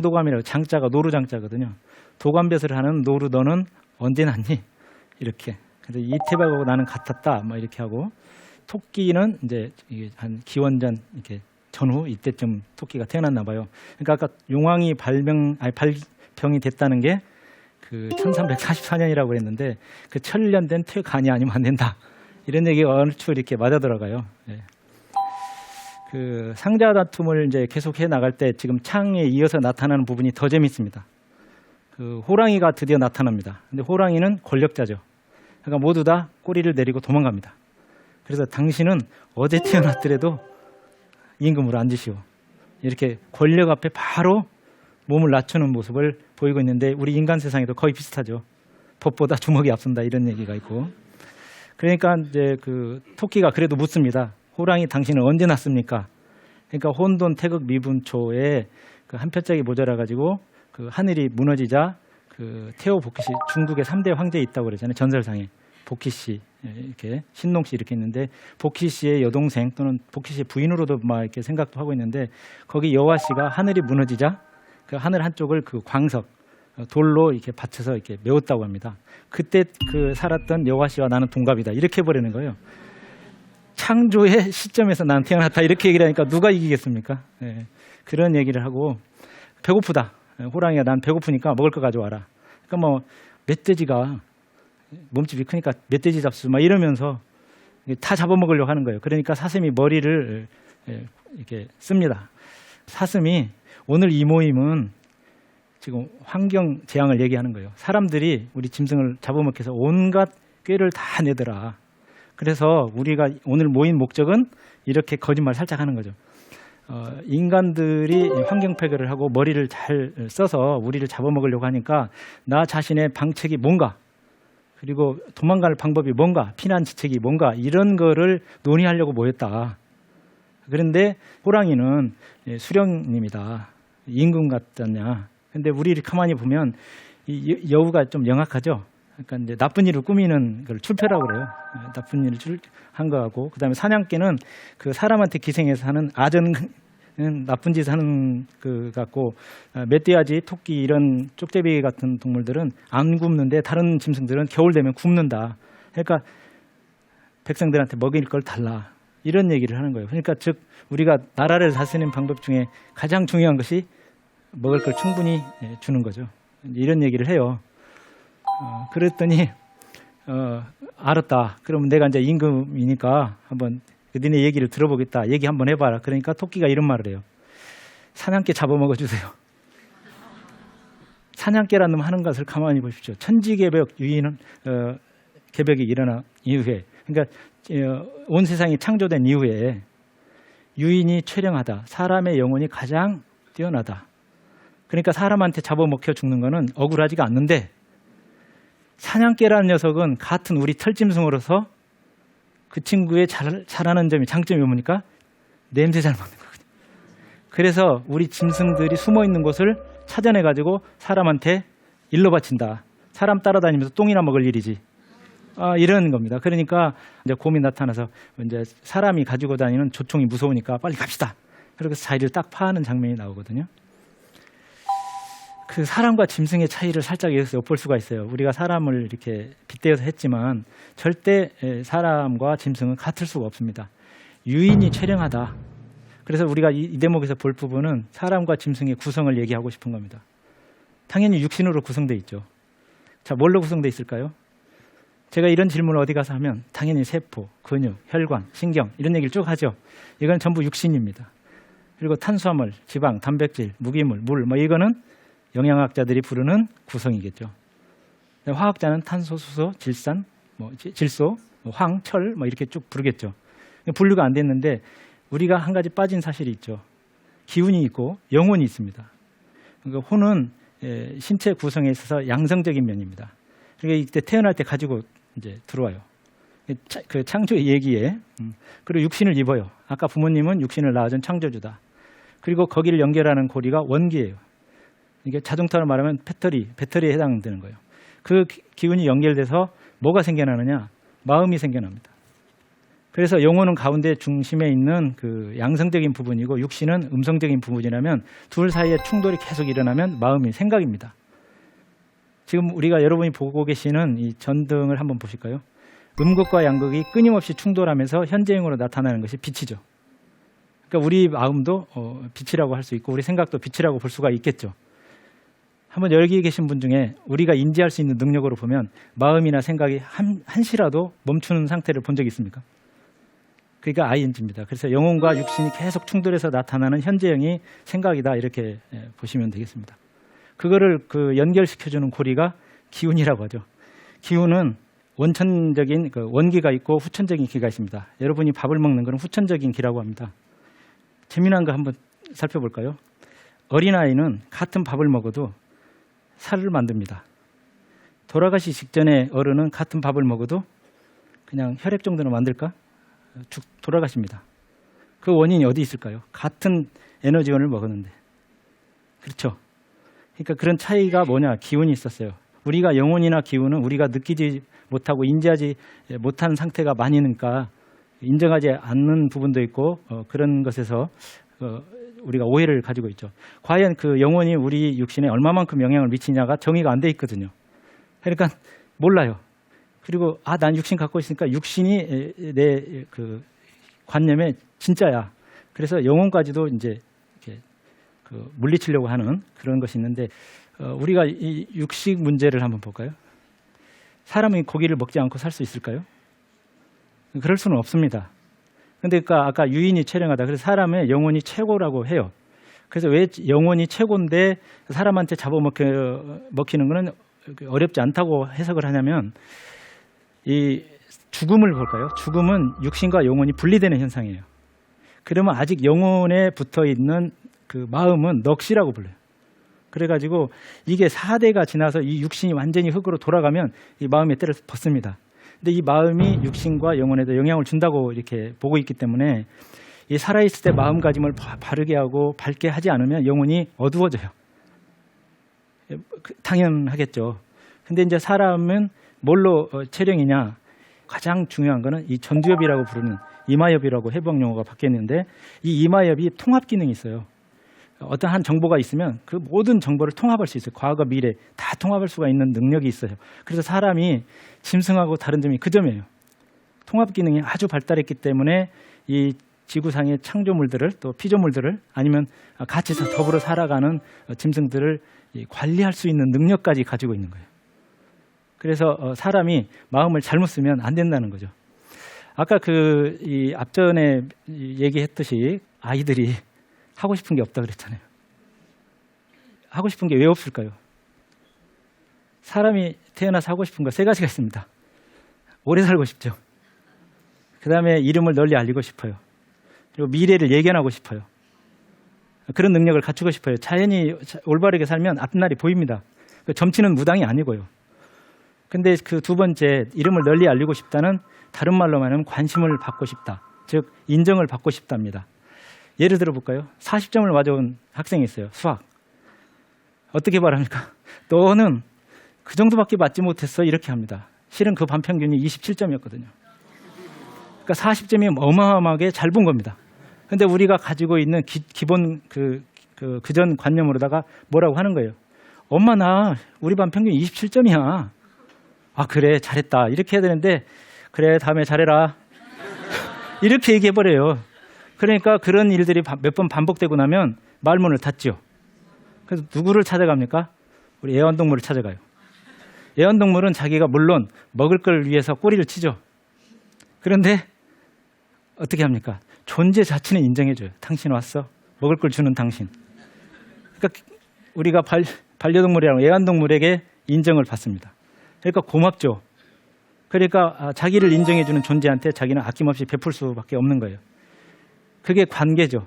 도감이라고 장자가 노루장자거든요. 도감뱃을 하는 노루 너는 언제 낳니? 이렇게. 그래서 이태박하고 나는 같았다. 뭐 이렇게 하고 토끼는 이제 한 기원전 이렇게 전후 이때쯤 토끼가 태어났나 봐요. 그러니까 아까 용왕이 발병이 됐다는 게 그 1344년이라고 그랬는데 그 천년된 퇴간이 아니면 안 된다. 이런 얘기가 얼추 이렇게 맞아 들어가요. 예. 그 상자 다툼을 이제 계속해 나갈 때 지금 창에 이어서 나타나는 부분이 더 재밌습니다. 그 호랑이가 드디어 나타납니다. 근데 호랑이는 권력자죠. 그러니까 모두 다 꼬리를 내리고 도망갑니다. 그래서 당신은 어제 태어났더라도 임금으로 앉으시오. 이렇게 권력 앞에 바로 몸을 낮추는 모습을 보이고 있는데 우리 인간 세상에도 거의 비슷하죠. 법보다 주먹이 앞선다 이런 얘기가 있고. 그러니까 이제 그 토끼가 그래도 묻습니다. 호랑이 당신은 언제 났습니까? 그러니까 혼돈 태극 미분초에 그 한 편짝이 모자라 가지고 그 하늘이 무너지자 그 태호 복희씨 중국의 3대 황제 있다고 그러잖아요. 전설상에 복희씨 이렇게 신농씨 이렇게 있는데 복희씨의 여동생 또는 복희씨의 부인으로도 막 이렇게 생각도 하고 있는데 거기 여화씨가 하늘이 무너지자 그 하늘 한쪽을 그 광석 돌로 이렇게 받쳐서 이렇게 메웠다고 합니다. 그때 그 살았던 여화씨와 나는 동갑이다 이렇게 해버리는 거예요. 창조의 시점에서 난 태어났다 이렇게 얘기를 하니까 누가 이기겠습니까? 네. 그런 얘기를 하고 배고프다. 호랑이가 난 배고프니까 먹을 거 가져와라. 그러니까 뭐 멧돼지가 몸집이 크니까 멧돼지 잡수 막 이러면서 다 잡아먹으려고 하는 거예요. 그러니까 사슴이 머리를 이렇게 씁니다. 사슴이 오늘 이 모임은 지금 환경 재앙을 얘기하는 거예요. 사람들이 우리 짐승을 잡아먹기 위해서 온갖 꾀를 다 내더라. 그래서 우리가 오늘 모인 목적은 이렇게 거짓말 살짝 하는 거죠. 인간들이 환경 폐괴를 하고 머리를 잘 써서 우리를 잡아먹으려고 하니까 나 자신의 방책이 뭔가 그리고 도망갈 방법이 뭔가 피난 지책이 뭔가 이런 거를 논의하려고 모였다. 그런데 호랑이는 수령님이다. 임금 같잖냐. 근데 우리를 가만히 보면 이 여우가 좀 영악하죠. 그러니까 이제 나쁜 일을 꾸미는 걸 출패라고 그래요. 나쁜 일을 한 거하고 그다음에 사냥개는 그 사람한테 기생해서 하는 아전 나쁜 짓 하는 그 같고 멧돼지, 토끼 이런 쪽제비 같은 동물들은 안 굶는데 다른 짐승들은 겨울 되면 굶는다. 그러니까 백성들한테 먹일 걸 달라. 이런 얘기를 하는 거예요. 그러니까 즉 우리가 나라를 다스리는 방법 중에 가장 중요한 것이 먹을 걸 충분히 주는 거죠. 이런 얘기를 해요. 그랬더니 알았다. 그러면 내가 이제 임금이니까 한번 너네 얘기를 들어보겠다. 얘기 한번 해봐라. 그러니까 토끼가 이런 말을 해요. 사냥개 잡아먹어 주세요. 사냥개라는 놈 하는 것을 가만히 보십시오. 천지개벽 유인은 개벽이 일어난 이후에 그러니까 온 세상이 창조된 이후에 유인이 최령하다. 사람의 영혼이 가장 뛰어나다. 그러니까 사람한테 잡아먹혀 죽는 거는 억울하지가 않는데 사냥개라는 녀석은 같은 우리 털짐승으로서 그 친구의 잘하는 점이 장점이 뭡니까? 냄새 잘 맡는 거거든요. 그래서 우리 짐승들이 숨어있는 곳을 찾아내가지고 사람한테 일러 바친다. 사람 따라다니면서 똥이나 먹을 일이지. 이런 겁니다. 그러니까 이제 곰이 나타나서 이제 사람이 가지고 다니는 조총이 무서우니까 빨리 갑시다. 그리고 자리를 딱 파하는 장면이 나오거든요. 그 사람과 짐승의 차이를 살짝 여기서 엿볼 수가 있어요. 우리가 사람을 이렇게 빗대어서 했지만 절대 사람과 짐승은 같을 수가 없습니다. 유인이 최령하다. 그래서 우리가 이 대목에서 볼 부분은 사람과 짐승의 구성을 얘기하고 싶은 겁니다. 당연히 육신으로 구성되어 있죠. 자, 뭘로 구성되어 있을까요? 제가 이런 질문을 어디 가서 하면 당연히 세포, 근육, 혈관, 신경 이런 얘기를 쭉 하죠. 이건 전부 육신입니다. 그리고 탄수화물, 지방, 단백질, 무기물, 물 뭐 이거는 영양학자들이 부르는 구성이겠죠. 화학자는 탄소, 수소, 질산, 질소, 황, 철 이렇게 쭉 부르겠죠. 분류가 안 됐는데 우리가 한 가지 빠진 사실이 있죠. 기운이 있고 영혼이 있습니다. 그러니까 혼은 신체 구성에 있어서 양성적인 면입니다. 그러니까 이때 태어날 때 가지고 이제 들어와요. 그 창조의 얘기에. 그리고 육신을 입어요. 아까 부모님은 육신을 낳아준 창조주다. 그리고 거기를 연결하는 고리가 원기예요. 이게 자동차로 말하면 배터리에 해당되는 거예요. 그 기운이 연결돼서 뭐가 생겨나느냐? 마음이 생겨납니다. 그래서 영혼은 가운데 중심에 있는 그 양성적인 부분이고 육신은 음성적인 부분이라면 둘 사이에 충돌이 계속 일어나면 마음이 생각입니다. 지금 우리가 여러분이 보고 계시는 이 전등을 한번 보실까요? 음극과 양극이 끊임없이 충돌하면서 현재형으로 나타나는 것이 빛이죠. 그러니까 우리 마음도 빛이라고 할 수 있고 우리 생각도 빛이라고 볼 수가 있겠죠. 한번 여기 계신 분 중에 우리가 인지할 수 있는 능력으로 보면 마음이나 생각이 한시라도 멈추는 상태를 본 적이 있습니까? 그러니까 ING입니다. 그래서 영혼과 육신이 계속 충돌해서 나타나는 현재형이 생각이다 이렇게 보시면 되겠습니다. 그거를 연결시켜주는 고리가 기운이라고 하죠. 기운은 원천적인 원기가 있고 후천적인 기가 있습니다. 여러분이 밥을 먹는 것은 후천적인 기라고 합니다. 재미난 거 한번 살펴볼까요? 어린아이는 같은 밥을 먹어도 살을 만듭니다. 돌아가시 직전에 어른은 같은 밥을 먹어도 그냥 혈액 정도는 만들까? 죽 돌아가십니다. 그 원인이 어디 있을까요? 같은 에너지원을 먹었는데. 그렇죠? 그러니까 그런 차이가 뭐냐? 기운이 있었어요. 우리가 영혼이나 기운은 우리가 느끼지 못하고 인지하지 못하는 상태가 많으니까 인정하지 않는 부분도 있고 그런 것에서 우리가 오해를 가지고 있죠. 과연 그 영혼이 우리 육신에 얼마만큼 영향을 미치냐가 정의가 안 돼 있거든요. 그러니까 몰라요. 그리고 난 육신 갖고 있으니까 육신이 내 그 관념에 진짜야. 그래서 영혼까지도 이제 이렇게 물리치려고 하는 그런 것이 있는데 우리가 이 육식 문제를 한번 볼까요? 사람이 고기를 먹지 않고 살 수 있을까요? 그럴 수는 없습니다. 근데 아까 유인이 최령하다. 그래서 사람의 영혼이 최고라고 해요. 그래서 왜 영혼이 최고인데 사람한테 잡아먹히는 것은 어렵지 않다고 해석을 하냐면 이 죽음을 볼까요? 죽음은 육신과 영혼이 분리되는 현상이에요. 그러면 아직 영혼에 붙어있는 그 마음은 넋이라고 불러요. 그래가지고 이게 4대가 지나서 이 육신이 완전히 흙으로 돌아가면 이 마음의 때를 벗습니다. 근데 이 마음이 육신과 영혼에도 영향을 준다고 이렇게 보고 있기 때문에 이 살아있을 때 마음가짐을 바르게 하고 밝게 하지 않으면 영혼이 어두워져요. 당연하겠죠. 근데 이제 사람은 뭘로 체령이냐? 가장 중요한 거는 이 전두엽이라고 부르는 이마엽이라고 해부학 용어가 바뀌었는데 이 이마엽이 통합 기능이 있어요. 어떤 한 정보가 있으면 그 모든 정보를 통합할 수 있어요. 과거, 미래 다 통합할 수가 있는 능력이 있어요. 그래서 사람이 짐승하고 다른 점이 그 점이에요. 통합 기능이 아주 발달했기 때문에 이 지구상의 창조물들을 또 피조물들을 아니면 같이 더불어 살아가는 짐승들을 관리할 수 있는 능력까지 가지고 있는 거예요. 그래서 사람이 마음을 잘못 쓰면 안 된다는 거죠. 아까 이 앞전에 얘기했듯이 아이들이 하고 싶은 게 없다 그랬잖아요. 하고 싶은 게 왜 없을까요? 사람이 태어나서 하고 싶은 거 3가지가 있습니다. 오래 살고 싶죠. 그 다음에 이름을 널리 알리고 싶어요. 그리고 미래를 예견하고 싶어요. 그런 능력을 갖추고 싶어요. 자연이 올바르게 살면 앞날이 보입니다. 점치는 무당이 아니고요. 근데 그 2번째 이름을 널리 알리고 싶다는 다른 말로 말하면 관심을 받고 싶다. 즉 인정을 받고 싶답니다. 예를 들어 볼까요? 40점을 맞아온 학생이 있어요. 수학. 어떻게 말합니까? 너는 그 정도밖에 맞지 못했어. 이렇게 합니다. 실은 그 반평균이 27점이었거든요. 그러니까 40점이 어마어마하게 잘 본 겁니다. 근데 우리가 가지고 있는 기본 그전 관념으로다가 뭐라고 하는 거예요? 엄마 나 우리 반 평균 27점이야. 아 그래 잘했다. 이렇게 해야 되는데 그래 다음에 잘해라. 이렇게 얘기해버려요. 그러니까 그런 일들이 몇 번 반복되고 나면 말문을 닫죠. 그래서 누구를 찾아갑니까? 우리 애완동물을 찾아가요. 애완동물은 자기가 물론 먹을 걸 위해서 꼬리를 치죠. 그런데 어떻게 합니까? 존재 자체는 인정해줘요. 당신 왔어. 먹을 걸 주는 당신. 그러니까 우리가 반려동물이랑 애완동물에게 인정을 받습니다. 그러니까 고맙죠. 그러니까 자기를 인정해주는 존재한테 자기는 아낌없이 베풀 수밖에 없는 거예요. 그게 관계죠.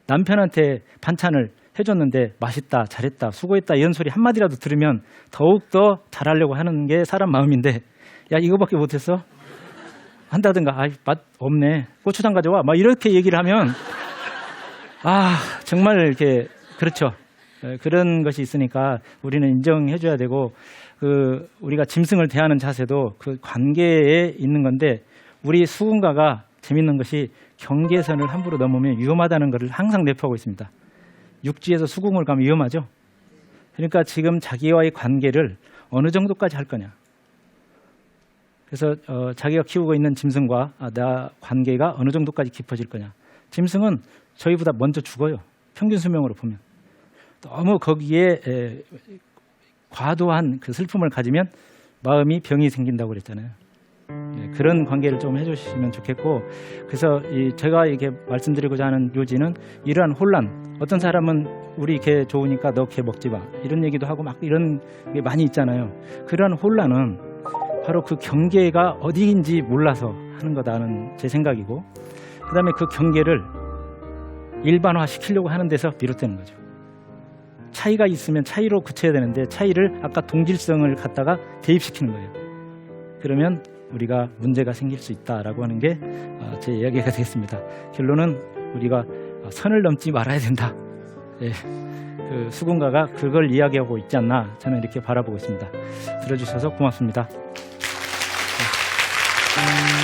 남편한테 반찬을 해줬는데 맛있다, 잘했다, 수고했다 이런 소리 한마디라도 들으면 더욱더 잘하려고 하는 게 사람 마음인데 야 이거밖에 못했어? 한다든가 맛 없네, 고추장 가져와 막 이렇게 얘기를 하면 정말 이렇게 그렇죠. 그런 것이 있으니까 우리는 인정해줘야 되고 우리가 짐승을 대하는 자세도 그 관계에 있는 건데 우리 수군가가 재밌는 것이 경계선을 함부로 넘으면 위험하다는 것을 항상 내포하고 있습니다. 육지에서 수공을 가면 위험하죠. 그러니까 지금 자기와의 관계를 어느 정도까지 할 거냐. 그래서 자기가 키우고 있는 짐승과 나 관계가 어느 정도까지 깊어질 거냐. 짐승은 저희보다 먼저 죽어요. 평균 수명으로 보면. 너무 거기에 과도한 그 슬픔을 가지면 마음이 병이 생긴다고 그랬잖아요. 그런 관계를 좀 해주시면 좋겠고, 그래서 제가 이렇게 말씀드리고자 하는 요지는 이러한 혼란. 어떤 사람은 우리 개 좋으니까 너 개 먹지 마 이런 얘기도 하고 막 이런 게 많이 있잖아요. 그러한 혼란은 바로 그 경계가 어디인지 몰라서 하는 거다는 제 생각이고, 그 다음에 그 경계를 일반화 시키려고 하는 데서 비롯되는 거죠. 차이가 있으면 차이로 그쳐야 되는데 차이를 아까 동질성을 갖다가 대입시키는 거예요. 그러면 우리가 문제가 생길 수 있다라고 하는 게 제 이야기가 되겠습니다. 결론은 우리가 선을 넘지 말아야 된다. 예, 그 수군가가 그걸 이야기하고 있지 않나 저는 이렇게 바라보고 있습니다. 들어주셔서 고맙습니다. 네.